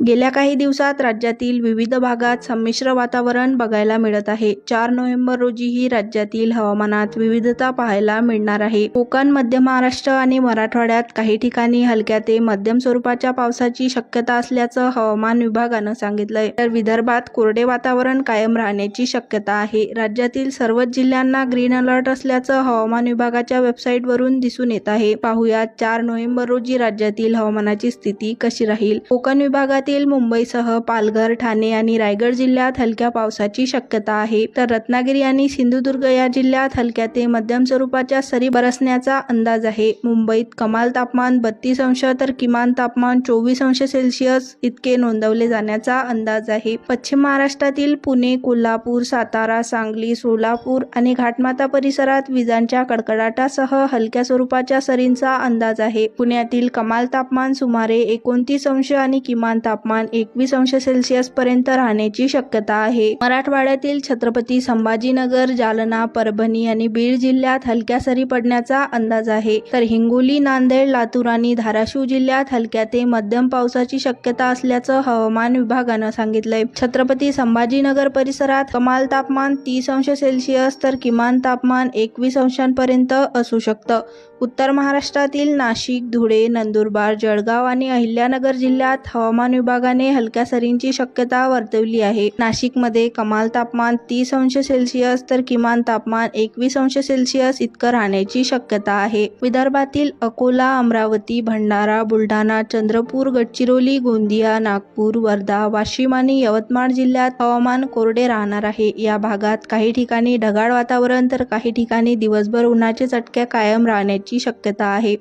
गेल्या काही दिवसात राज्यातील विविध भागात संमिश्र वातावरण बघायला मिळत आहे. 4 नोव्हेंबर रोजीही राज्यातील हवामानात विविधता पाहायला मिळणार आहे. कोकण, मध्य महाराष्ट्र आणि मराठवाड्यात काही ठिकाणी हलक्या ते मध्यम स्वरूपाच्या पावसाची शक्यता असल्याचं हवामान विभागानं सांगितलंय. तर विदर्भात कोरडे वातावरण कायम राहण्याची शक्यता आहे. राज्यातील सर्वच जिल्ह्यांना ग्रीन अलर्ट असल्याचं हवामान विभागाच्या वेबसाईटवरून दिसून येत आहे. पाहुयात 4 नोव्हेंबर रोजी राज्यातील हवामानाची स्थिती कशी राहील. कोकण विभागात मुंबईसह पालघर, ठाणे आणि रायगड जिल्ह्यात हलक्या पावसाची शक्यता आहे. तर रत्नागिरी आणि सिंधुदुर्ग या जिल्ह्यात हलक्या ते मध्यम स्वरूपाच्या सरी बरसण्याचा अंदाज आहे. मुंबईत कमाल तापमान 32 अंश तर किमान तापमान 24 अंश सेल्सिअस इतके नोंदवले जाण्याचा अंदाज आहे. पश्चिम महाराष्ट्रातील पुणे, कोल्हापूर, सातारा, सांगली, सोलापूर आणि घाटमाता परिसरात विजांच्या कडकडाटासह हलक्या स्वरूपाच्या सरींचा अंदाज आहे. पुण्यातील कमाल तापमान सुमारे 29 अंश आणि किमान तापमान 21 अंश सेल्सिअस पर्यंत राहण्याची शक्यता आहे. मराठवाड्यातील छत्रपती संभाजीनगर, जालना, परभणी आणि बीड जिल्ह्यात हलक्या सरी पडण्याचा अंदाज आहे. तर हिंगोली, नांदेड, लातूर आणि धाराशिव जिल्ह्यात हलक्या ते मध्यम पावसाची शक्यता असल्याचं हवामान विभागानं सांगितलंय. छत्रपती संभाजीनगर परिसरात कमाल तापमान 30 अंश सेल्सिअस तर किमान तापमान 21 अंशांपर्यंत असू शकतं. उत्तर महाराष्ट्रातील नाशिक, धुळे, नंदुरबार, जळगाव आणि अहिल्यानगर जिल्ह्यात हवामान विभागाने हलक्या सरींची शक्यता वर्तवली आहे. नाशिकमध्ये कमाल तापमान 30 अंश सेल्सिअस तर किमान तापमान 21 अंश सेल्सिअस इतकं राहण्याची शक्यता आहे. विदर्भातील अकोला, अमरावती, भंडारा, बुलढाणा, चंद्रपूर, गडचिरोली, गोंदिया, नागपूर, वर्धा, वाशिम आणि यवतमाळ जिल्ह्यात हवामान कोरडे राहणार आहे. या भागात काही ठिकाणी ढगाळ वातावरण तर काही ठिकाणी दिवसभर उन्हाचे चटके कायम राहण्याची शक्यता आहे.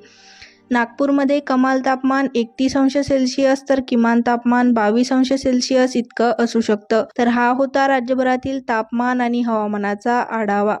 नागपूरमध्ये कमाल तापमान 31 अंश सेल्सिअस तर किमान तापमान 22 अंश सेल्सिअस इतकं असू शकतं. तर हा होता राज्यभरातील तापमान आणि हवामानाचा आढावा.